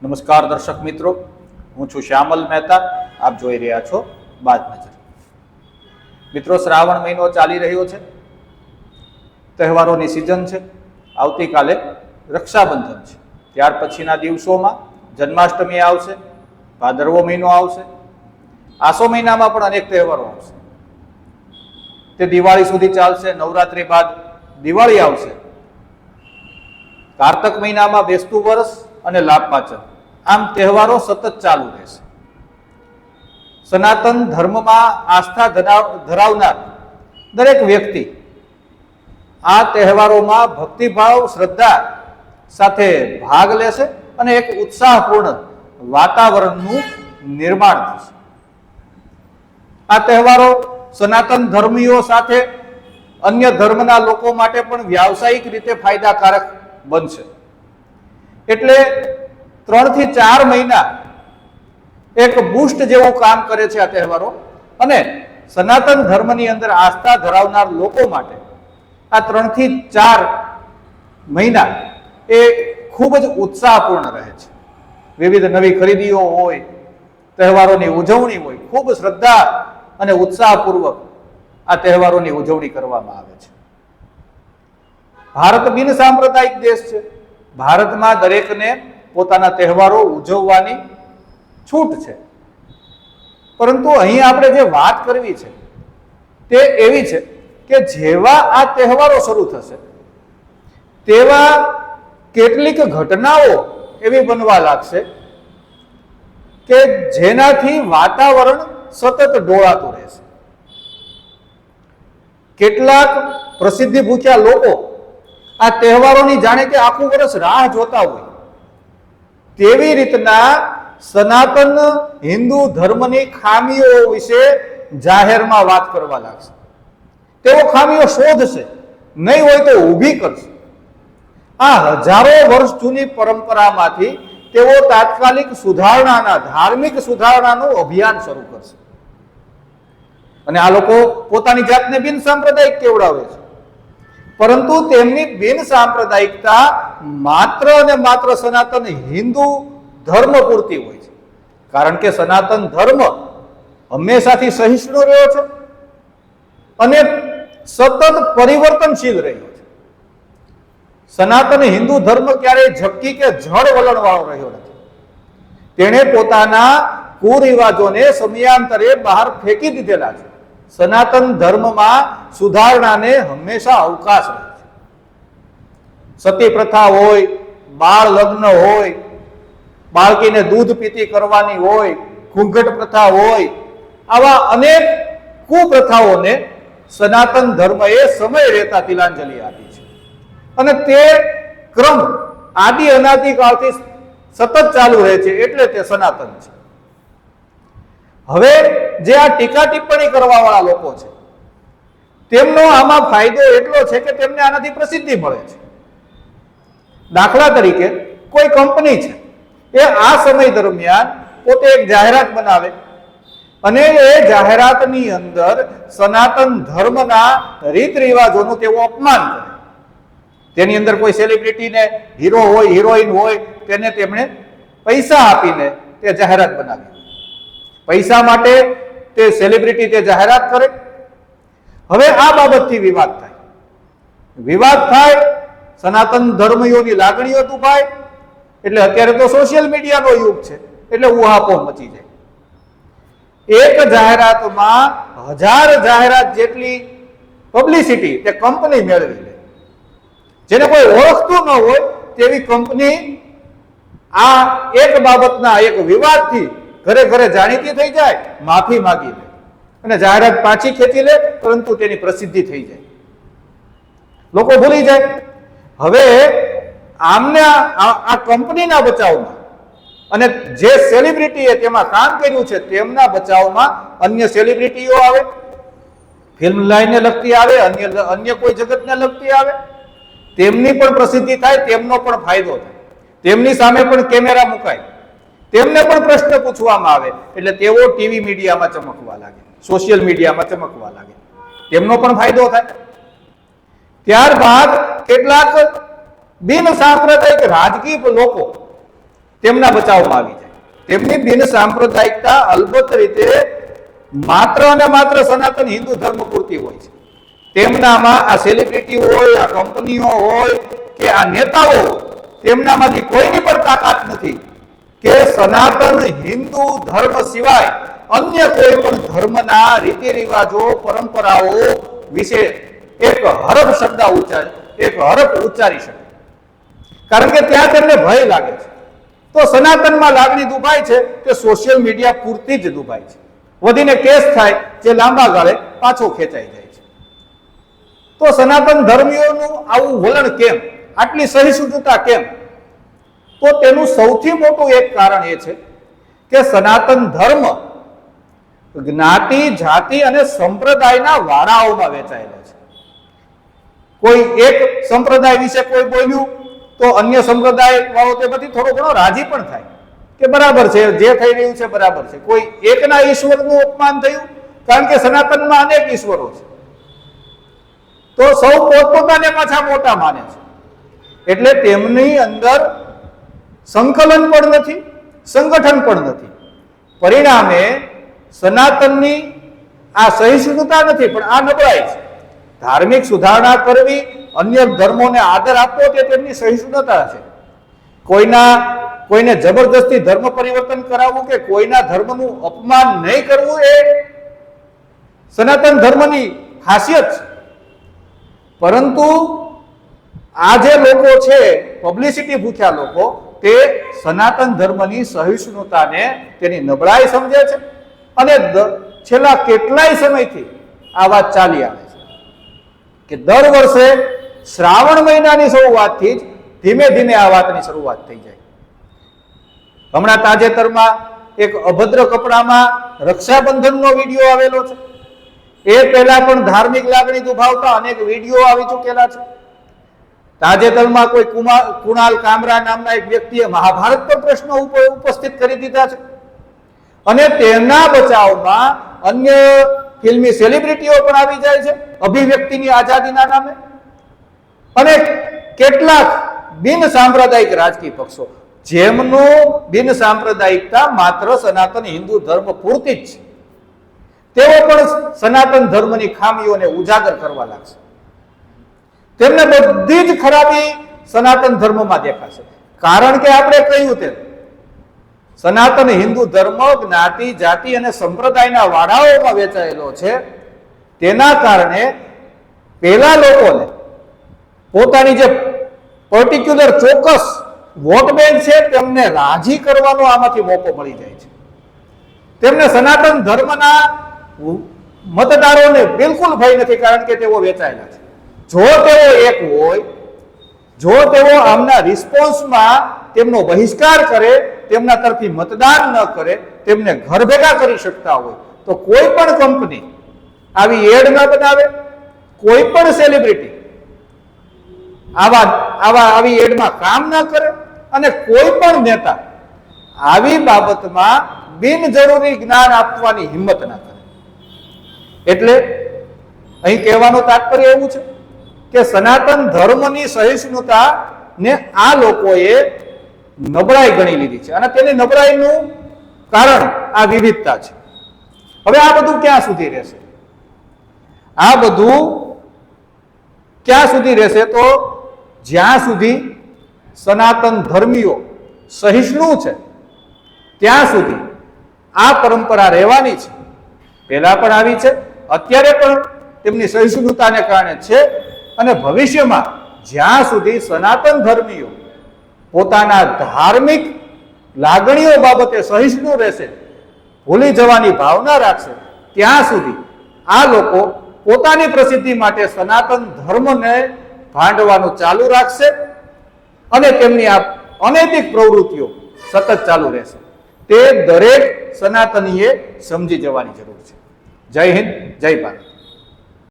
નમસ્કાર દર્શક મિત્રો, હું છું શ્યામલ મહેતા. આપ જોઈ રહ્યા છો બાદ નજર. મિત્રો, શ્રાવણ મહિનો ચાલી રહ્યો છે, તહેવારોની સિઝન છે. આવતીકાલે રક્ષાબંધન છે, ત્યાર પછીના દિવસોમાં જન્માષ્ટમી આવશે, ભાદરવો મહિનો આવશે, આસો મહિનામાં પણ અનેક તહેવારો આવશે. તે દિવાળી સુધી ચાલશે. નવરાત્રી બાદ દિવાળી આવશે. કારતક મહિનામાં બેસતું વર્ષ અને લાભ પાચમ. આમ તહેવારો સતત ચાલુ રહેશે. સનાતન ધર્મમાં આસ્થા ધરાવનાર દરેક વ્યક્તિ આ તહેવારોમાં ભક્તિભાવ શ્રદ્ધા સાથે ભાગ લેશે અને એક ઉત્સાહપૂર્ણ વાતાવરણનું નિર્માણ થશે. આ તહેવારો સનાતન ધર્મીઓ સાથે અન્ય ધર્મના લોકો માટે પણ વ્યાવસાયિક રીતે ફાયદાકારક બનશે. એટલે 3 થી 4 મહિના એક બૂસ્ટ જેવું કામ કરે છે આ તહેવારો. અને સનાતન ધર્મની અંદર આસ્થા ધરાવનાર લોકો માટે આ 3 થી 4 મહિના એ ખૂબ જ ઉત્સાહપૂર્ણ રહે છે. વિવિધ નવી ખરીદીઓ હોય, તહેવારોની ઉજવણી હોય, ખૂબ શ્રદ્ધા અને ઉત્સાહપૂર્વક આ તહેવારોની ઉજવણી કરવામાં આવે છે. ભારત બિન સાંપ્રદાયિક દેશ છે. ભારતમાં દરેકને પોતાના તહેવારો ઉજવવાની છૂટ છે. પરંતુ અહીં આપણે જે વાત કરવી છે તે એવી છે કે જેવા આ તહેવારો શરૂ થશે તેવા કેટલીક ઘટનાઓ એવી બનવા લાગશે કે જેનાથી વાતાવરણ સતત ડોળાતું રહેશે. કેટલાક પ્રસિદ્ધિ ભૂખ્યા લોકો આ તહેવારોની જાણે કે આખું વર્ષ રાહ જોતા હોય તેવી રીતના સનાતન હિન્દુ ધર્મની ખામીઓ વિશે જાહેરમાં વાત કરવા લાગશે. તેઓ ખામીઓ શોધશે, નહીં હોય તો ઊભી કરશે. આ હજારો વર્ષ જૂની પરંપરામાંથી તેઓ તાત્કાલિક સુધારણાના, ધાર્મિક સુધારણાનું અભિયાન શરૂ કરશે. અને આ લોકો પોતાની જાતને બિન સાંપ્રદાયિક કેવડાવે છે, પરંતુ તેમની બિન સાંપ્રદાયિકતા માત્ર અને માત્ર સનાતન હિન્દુ ધર્મ પૂરતી હોય છે. કારણ કે સનાતન ધર્મ હંમેશાથી સહિષ્ણુ રહ્યો છે અને સતત પરિવર્તનશીલ રહ્યો છે. સનાતન હિન્દુ ધર્મ ક્યારેય ઝબકી કે જળ વલણવાળો રહ્યો નથી. તેણે પોતાના કુરિવાજોને સમયાંતરે બહાર ફેંકી દીધેલા છે. સનાતન ધર્મમાં સુધારણાને હંમેશા અવકાશ રહે છે. સતી પ્રથા હોય, બાળ લગ્ન હોય, બાળકીને દૂધ પીતી કરવાની હોય, ઘૂંઘટ પ્રથા હોય, આવા અનેક કુપ્રથાઓને સનાતન ધર્મએ સમય રહેતા તિલાંજલિ આપી છે. અને તે ક્રમ આદિ અનાદિકાળથી સતત ચાલુ રહે છે, એટલે તે સનાતન છે. હવે જે આ ટીકા ટિપ્પણી કરવા વાળા લોકો છે તેમનો આમાં ફાયદો એટલો છે કે તેમને આનાથી પ્રસિદ્ધિ મળે છે. દાખલા તરીકે કોઈ કંપની છે, એ આ સમય દરમિયાન પોતે એક જાહેરાત બનાવે અને એ જાહેરાતની અંદર સનાતન ધર્મના રીત રિવાજોનું તેઓ અપમાન કરે. તેની અંદર કોઈ સેલિબ્રિટીને, હીરો હોય, હિરોઈન હોય, તેને તેમણે પૈસા આપીને તે જાહેરાત બનાવી. પૈસા માટે તે સેલિબ્રિટી તે જાહેરાત કરે. હવે આ બાબતથી વિવાદ થાય. વિવાદ થાય, સનાતન ધર્મીઓની લાગણીઓ દુભાય. એટલે અત્યારે તો સોશિયલ મીડિયાનો યુગ છે, એટલે ઉહાપોહ મચી જાય. એક જાહેરાતમાં 1000 જાહેરાત જેટલી પબ્લિસિટી તે કંપની મેળવી લે. જેને કોઈ ઓળખતું ન હોય તેવી કંપની આ એક બાબતના એક વિવાદથી ઘરે ઘરે જાણીતી થઈ જાય, માફી માંગી લે અને જાહેરાત પાછી ખેંચી લે, પરંતુ તેની પ્રસિદ્ધિ થઈ જાય, લોકો ભૂલી જાય. હવે આમને આ કંપનીના બચાવમાં અને જે સેલિબ્રિટીએ તેમાં કામ કર્યું છે તેમના બચાવમાં અન્ય સેલિબ્રિટીઓ આવે, ફિલ્મ લાઈનને લગતી આવે, અન્ય કોઈ જગતને લગતી આવે, તેમની પણ પ્રસિદ્ધિ થાય, તેમનો પણ ફાયદો થાય, તેમની સામે પણ કેમેરા મુકાય, તેમને પણ પ્રશ્ન પૂછવામાં આવે, એટલે તેઓ ટીવી મીડિયામાં ચમકવા લાગે, સોશિયલ મીડિયામાં ચમકવા લાગે, તેમનો પણ ફાયદો થાય. ત્યારબાદ કેટલાક બિન સાંપ્રદાયિક રાજકીય લોકો તેમના બચાવમાં આવી જાય. તેમની બિન સાંપ્રદાયિકતા અલબત્ત રીતે માત્ર અને માત્ર સનાતન હિન્દુ ધર્મ પૂરતી હોય છે. તેમનામાં આ સેલિબ્રિટી હોય, આ કંપનીઓ હોય કે આ નેતાઓ હોય, તેમનામાંથી કોઈની પણ તાકાત નથી કે સનાતન હિન્દુ ધર્મ સિવાય અન્ય કોઈ પણ ધર્મના રીતિ રિવાજો, પરંપરાઓ વિશે એક હરફ શબ્દ ઉચ્ચારી શકે. કારણ કે ત્યાં તેમને ભય લાગે છે. તો સનાતનમાં લાગણી દુભાય છે તે સોશિયલ મીડિયા પૂરતી જ દુભાય છે. વધીને કેસ થાય જે લાંબા ગાળે પાછો ખેંચાઈ જાય છે. તો સનાતન ધર્મીઓનું આવું વલણ કેમ, આટલી સહિષ્ણુતા કેમ? તો તેનું સૌથી મોટું એક કારણ એ છે કે સનાતન ધર્મ જ્ઞાતિ, જાતિ અને સંપ્રદાયના વાડાઓમાં વહેંચાયેલો છે. કોઈ એક સંપ્રદાય વિશે કોઈ બોલ્યું તો અન્ય સંપ્રદાય વાળો તે બધી થોડો ઘણો રાજી પણ થાય કે બરાબર છે, જે થઈ રહ્યું છે બરાબર છે. કોઈ એકના ઈશ્વરનું અપમાન થયું, કારણ કે સનાતનમાં અનેક ઈશ્વરો છે, તો સૌ પોતપોતાને પાછા મોટા માને છે. એટલે તેમની અંદર સંકલન પણ નથી, સંગઠન પણ નથી. પરિણામે સનાતનની આ સહિષ્ણુતા નથી, પણ આ નબળાઈ છે. ધાર્મિક સુધારણા કરવી, અન્ય ધર્મોને આદર આપવો તે તેમની સહિષ્ણુતા છે. કોઈને જબરદસ્તી ધર્મ પરિવર્તન કરાવવું કે કોઈના ધર્મનું અપમાન નહીં કરવું એ સનાતન ધર્મની ખાસિયત છે. પરંતુ આ જે લોકો છે, પબ્લિસિટી ભૂખ્યા લોકો, તે સનાતન ધર્મની સહિષ્ણુતાને તેની નબળાઈ સમજે છે અને છેલ્લા કેટલાય સમયથી આ વાત ચાલી આવે છે કે દર વર્ષે શ્રાવણ મહિનાની શરૂઆતથી જ ધીમે ધીમે આ વાતની શરૂઆત થઈ જાય. હમણાં તાજેતરમાં એક અભદ્ર કપડામાં રક્ષાબંધનનો વિડીયો આવેલો છે. એ પહેલા પણ ધાર્મિક લાગણી દુભાવતા અનેક વિડીયો આવી ચૂકેલા છે. તાજેતરમાં કોઈ કુણાલ કામરા નામના એક વ્યક્તિએ મહાભારત પર પ્રશ્નો ઉપસ્થિત કરી દીધા છે અને તેના બચાવમાં અન્ય ફિલ્મી સેલિબ્રિટીઓ પણ આવી જાય છે અભિવ્યક્તિની આઝાદીના નામે. અને કેટલાક બિન સાંપ્રદાયિક રાજકીય પક્ષો જેમનું બિન સાંપ્રદાયિકતા માત્ર સનાતન હિન્દુ ધર્મ પૂરતી જ છે, તેઓ પણ સનાતન ધર્મની ખામીઓને ઉજાગર કરવા લાગશે. તેમને બધી જ ખરાબી સનાતન ધર્મમાં દેખાશે. કારણ કે આપણે કહ્યું તેમ સનાતન હિન્દુ ધર્મ જ્ઞાતિ, જાતિ અને સંપ્રદાયના વાડાઓમાં વહેંચાયેલો છે. તેના કારણે પેલા લોકોને પોતાની જે પર્ટિક્યુલર ચોક્કસ વોટ બેંક છે તેમને રાજી કરવાનો આમાંથી મોકો મળી જાય છે. તેમને સનાતન ધર્મના મતદારોને બિલકુલ ભય નથી, કારણ કે તેઓ વેચાયેલા છે. જો તેઓ એક હોય, જો તેઓ આમના રિસ્પોન્સમાં તેમનો બહિષ્કાર કરે, તેમના તરફી મતદાન ન કરે, તેમને ઘર ભેગા કરી શકતા હોય, તો કોઈ પણ કંપની આવી એડ ન બનાવે, કોઈ પણ સેલિબ્રિટી આવી એડમાં કામ ન કરે અને કોઈ પણ નેતા આવી બાબતમાં બિનજરૂરી જ્ઞાન આપવાની હિંમત ના કરે. એટલે અહીં કહેવાનું તાત્પર્ય એવું છે કે સનાતન ધર્મની સહિષ્ણુતા ને આ લોકોએ નબળાઈ ગણી લીધી છે અને તેની નબળાઈનું કારણ આ વિવિધતા છે. હવે આ બધું ક્યાં સુધી રહેશે? આ બધું ક્યાં સુધી રહેશે? તો જ્યાં સુધી સનાતન ધર્મીઓ સહિષ્ણુ છે ત્યાં સુધી આ પરંપરા રહેવાની છે. પહેલા પણ આવી છે, અત્યારે પણ તેમની સહિષ્ણુતાને કારણે છે અને ભવિષ્યમાં જ્યાં સુધી સનાતન ધર્મીઓ પોતાના ધાર્મિક લાગણીઓ બાબતે સહિષ્ણુ રહેશે, ભૂલી જવાની ભાવના રાખશે, ત્યાં સુધી આ લોકો પોતાની પ્રસિદ્ધિ માટે સનાતન ધર્મને ભાંડવાનું ચાલુ રાખશે અને તેમની આ અનૈતિક પ્રવૃત્તિઓ સતત ચાલુ રહેશે. તે દરેક સનાતનીએ સમજી જવાની જરૂર છે. જય હિન્દ, જય ભારત.